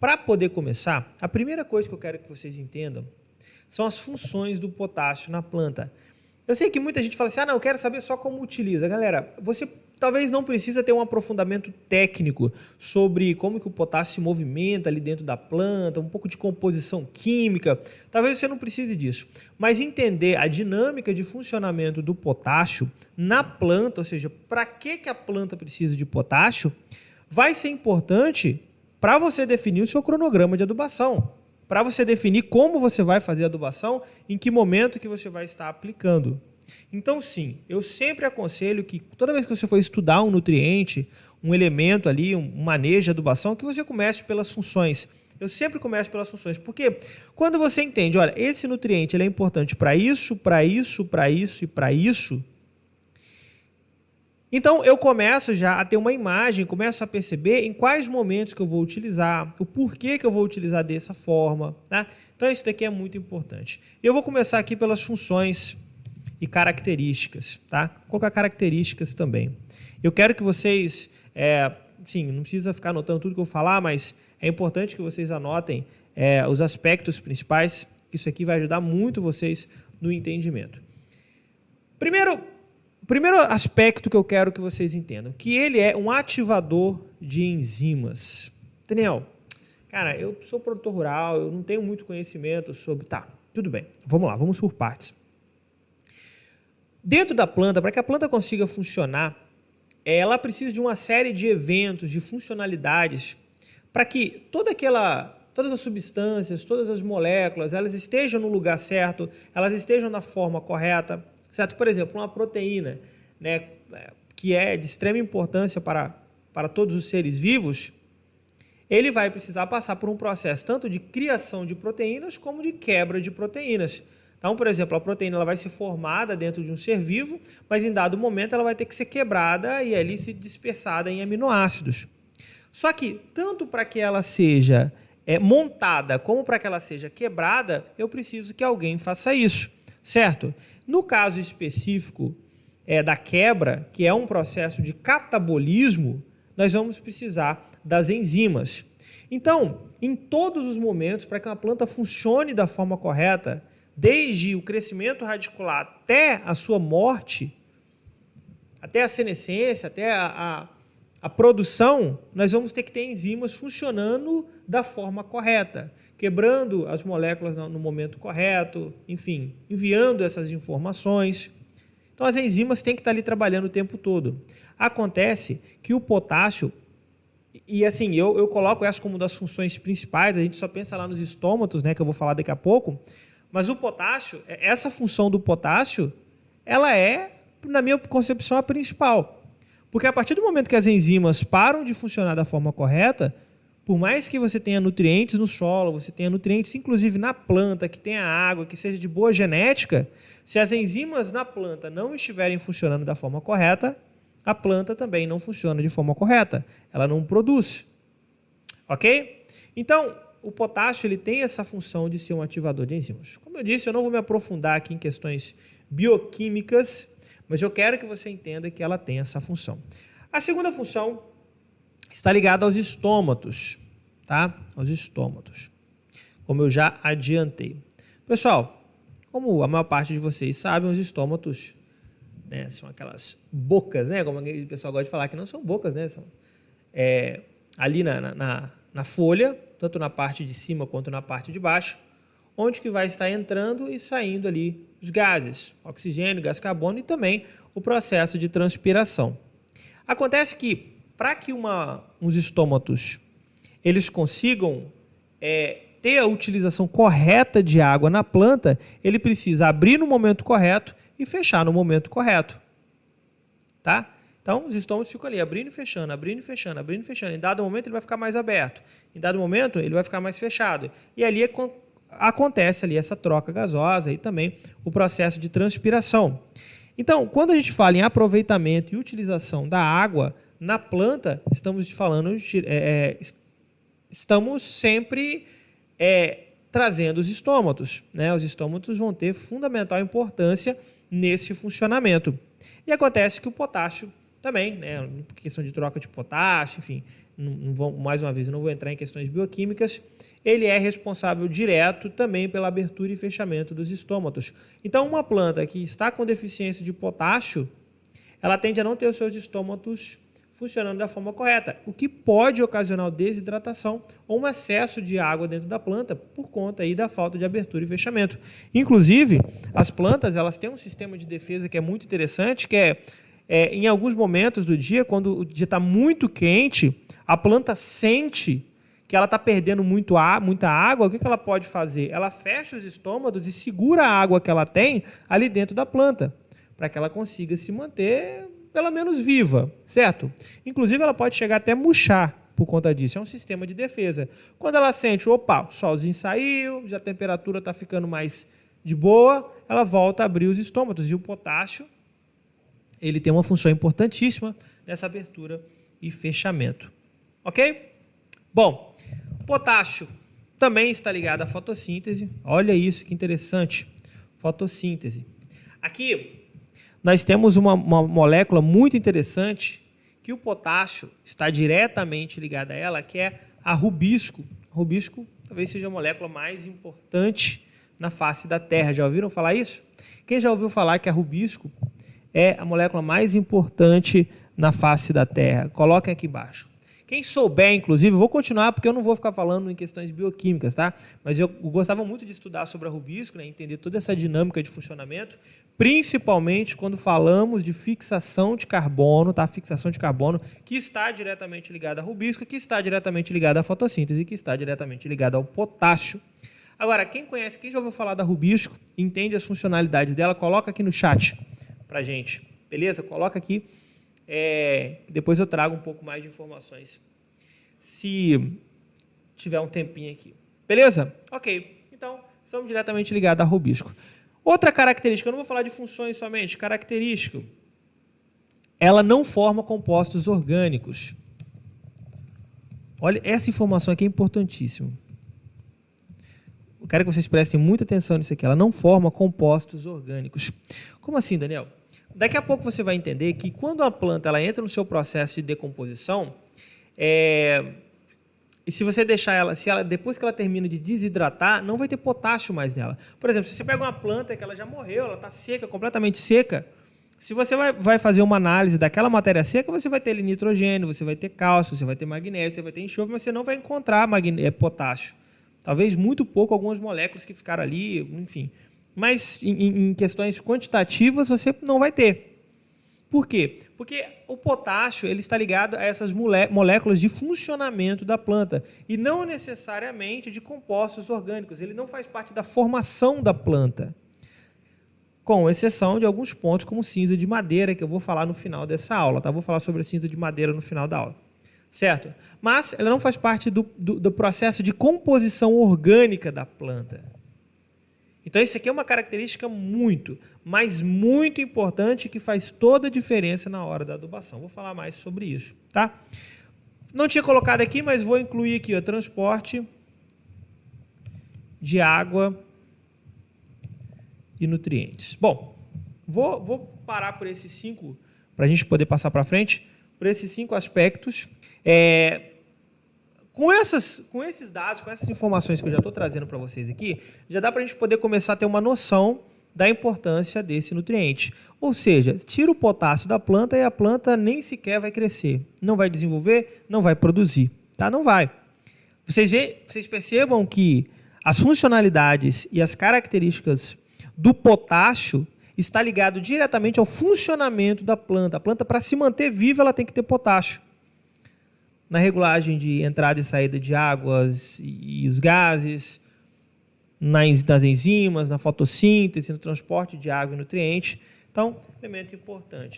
para poder começar, a primeira coisa que eu quero que vocês entendam são as funções do potássio na planta. Eu sei que muita gente fala assim, não, eu quero saber só como utiliza. Galera, você talvez não precisa ter um aprofundamento técnico sobre como que o potássio se movimenta ali dentro da planta, um pouco de composição química. Talvez você não precise disso. Mas entender a dinâmica de funcionamento do potássio na planta, ou seja, para que a planta precisa de potássio, vai ser importante para você definir o seu cronograma de adubação, para você definir como você vai fazer a adubação, em que momento que você vai estar aplicando. Então, sim, eu sempre aconselho que toda vez que você for estudar um nutriente, um elemento ali, um manejo de adubação, que você comece pelas funções. Eu sempre começo pelas funções, porque quando você entende, olha, esse nutriente ele é importante para isso, para isso, para isso e para isso, então eu começo já a ter uma imagem, começo a perceber em quais momentos que eu vou utilizar, o porquê que eu vou utilizar dessa forma, tá? Então isso daqui é muito importante. Eu vou começar aqui pelas funções e características, tá? Vou colocar características também. Eu quero que vocês, sim, não precisa ficar anotando tudo que eu vou falar, mas é importante que vocês anotem os aspectos principais, que isso aqui vai ajudar muito vocês no entendimento. Primeiro aspecto que eu quero que vocês entendam, que ele é um ativador de enzimas. Daniel, cara, eu sou produtor rural, eu não tenho muito conhecimento sobre... Tá, tudo bem, vamos lá, vamos por partes. Dentro da planta, para que a planta consiga funcionar, ela precisa de uma série de eventos, de funcionalidades, para que todas as substâncias, todas as moléculas, elas estejam no lugar certo, elas estejam na forma correta, certo? Por exemplo, uma proteína, né, que é de extrema importância para todos os seres vivos, ele vai precisar passar por um processo tanto de criação de proteínas como de quebra de proteínas. Então, por exemplo, a proteína ela vai ser formada dentro de um ser vivo, mas em dado momento ela vai ter que ser quebrada e ali se dispersada em aminoácidos. Só que, tanto para que ela seja montada como para que ela seja quebrada, eu preciso que alguém faça isso, certo? No caso específico da quebra, que é um processo de catabolismo, nós vamos precisar das enzimas. Então, em todos os momentos, para que uma planta funcione da forma correta, desde o crescimento radicular até a sua morte, até a senescência, até a produção, nós vamos ter que ter enzimas funcionando da forma correta, quebrando as moléculas no momento correto, enfim, enviando essas informações. Então, as enzimas têm que estar ali trabalhando o tempo todo. Acontece que o potássio, e assim, eu coloco essa como uma das funções principais, a gente só pensa lá nos estômatos, né, que eu vou falar daqui a pouco, mas o potássio, essa função do potássio, ela é, na minha concepção, a principal. Porque a partir do momento que as enzimas param de funcionar da forma correta, por mais que você tenha nutrientes no solo, você tenha nutrientes inclusive na planta, que tenha água, que seja de boa genética, se as enzimas na planta não estiverem funcionando da forma correta, a planta também não funciona de forma correta. Ela não produz. Ok? Então, o potássio ele tem essa função de ser um ativador de enzimas. Como eu disse, eu não vou me aprofundar aqui em questões bioquímicas, mas eu quero que você entenda que ela tem essa função. A segunda função está ligada aos estômatos, tá? Aos estômatos, como eu já adiantei. Pessoal, como a maior parte de vocês sabem, os estômatos, né, são aquelas bocas, né? Como o pessoal gosta de falar, que não são bocas, né? São ali na folha, tanto na parte de cima quanto na parte de baixo, onde que vai estar entrando e saindo ali os gases, oxigênio, gás carbono e também o processo de transpiração. Acontece que, para que uns estômatos eles consigam ter a utilização correta de água na planta, ele precisa abrir no momento correto e fechar no momento correto. Tá? Então, os estômatos ficam ali, abrindo e fechando, abrindo e fechando, abrindo e fechando. Em dado momento, ele vai ficar mais aberto. Em dado momento, ele vai ficar mais fechado. E ali acontece ali essa troca gasosa e também o processo de transpiração. Então, quando a gente fala em aproveitamento e utilização da água na planta, estamos sempre trazendo os estômatos, né? Os estômatos vão ter fundamental importância nesse funcionamento. E acontece que o potássio também, né, questão de troca de potássio, enfim, mais uma vez, eu não vou entrar em questões bioquímicas, ele é responsável direto também pela abertura e fechamento dos estômatos. Então, uma planta que está com deficiência de potássio, ela tende a não ter os seus estômatos funcionando da forma correta, o que pode ocasionar desidratação ou um excesso de água dentro da planta por conta aí da falta de abertura e fechamento. Inclusive, as plantas elas têm um sistema de defesa que é muito interessante, que em alguns momentos do dia, quando o dia está muito quente, a planta sente que ela está perdendo muita água, o que ela pode fazer? Ela fecha os estômatos e segura a água que ela tem ali dentro da planta, para que ela consiga se manter pelo menos viva, certo? Inclusive, ela pode chegar até murchar por conta disso. É um sistema de defesa. Quando ela sente, opa, o solzinho saiu, já a temperatura está ficando mais de boa, ela volta a abrir os estômatos. E o potássio, ele tem uma função importantíssima nessa abertura e fechamento. Ok? Bom, potássio também está ligado à fotossíntese. Olha isso, que interessante. Fotossíntese. Aqui nós temos uma molécula muito interessante que o potássio está diretamente ligado a ela, que é a rubisco. A rubisco talvez seja a molécula mais importante na face da Terra. Já ouviram falar isso? Quem já ouviu falar que a rubisco é a molécula mais importante na face da Terra? Coloquem aqui embaixo. Quem souber, inclusive, eu vou continuar porque eu não vou ficar falando em questões bioquímicas, tá? Mas eu gostava muito de estudar sobre a rubisco, né? Entender toda essa dinâmica de funcionamento, principalmente quando falamos de fixação de carbono, tá? Fixação de carbono que está diretamente ligada à rubisco, que está diretamente ligada à fotossíntese, que está diretamente ligada ao potássio. Agora, quem conhece, quem já ouviu falar da rubisco, entende as funcionalidades dela, coloca aqui no chat pra gente, beleza? Coloca aqui. Depois eu trago um pouco mais de informações, se tiver um tempinho aqui. Beleza? Ok. Então, estamos diretamente ligados a rubisco. Outra característica, eu não vou falar de funções somente, característica, ela não forma compostos orgânicos. Olha, essa informação aqui é importantíssima. Eu quero que vocês prestem muita atenção nisso aqui. Ela não forma compostos orgânicos. Como assim, Daniel? Daqui a pouco você vai entender que quando a planta ela entra no seu processo de decomposição, e se você deixar ela, depois que ela termina de desidratar, não vai ter potássio mais nela. Por exemplo, se você pega uma planta que ela já morreu, ela está seca, completamente seca, se você vai fazer uma análise daquela matéria seca, você vai ter ali nitrogênio, você vai ter cálcio, você vai ter magnésio, você vai ter enxofre, mas você não vai encontrar potássio. Talvez muito pouco, algumas moléculas que ficaram ali, enfim. Mas em questões quantitativas você não vai ter. Por quê? Porque o potássio ele está ligado a essas moléculas de funcionamento da planta e não necessariamente de compostos orgânicos. Ele não faz parte da formação da planta, com exceção de alguns pontos como cinza de madeira, que eu vou falar no final dessa aula. Tá? Vou falar sobre a cinza de madeira no final da aula. Certo? Mas ela não faz parte do processo de composição orgânica da planta. Então, isso aqui é uma característica muito, mas muito importante que faz toda a diferença na hora da adubação. Vou falar mais sobre isso, tá? Não tinha colocado aqui, mas vou incluir aqui o transporte de água e nutrientes. Bom, vou parar por esses 5, para a gente poder passar para frente, por esses 5 aspectos. Com esses dados, com essas informações que eu já estou trazendo para vocês aqui, já dá para a gente poder começar a ter uma noção da importância desse nutriente. Ou seja, tira o potássio da planta e a planta nem sequer vai crescer. Não vai desenvolver, não vai produzir. Tá? Não vai. Vocês percebam que as funcionalidades e as características do potássio está ligado diretamente ao funcionamento da planta. A planta, para se manter viva, ela tem que ter potássio. Na regulagem de entrada e saída de águas e os gases, nas enzimas, na fotossíntese, no transporte de água e nutrientes. Então, elemento importante.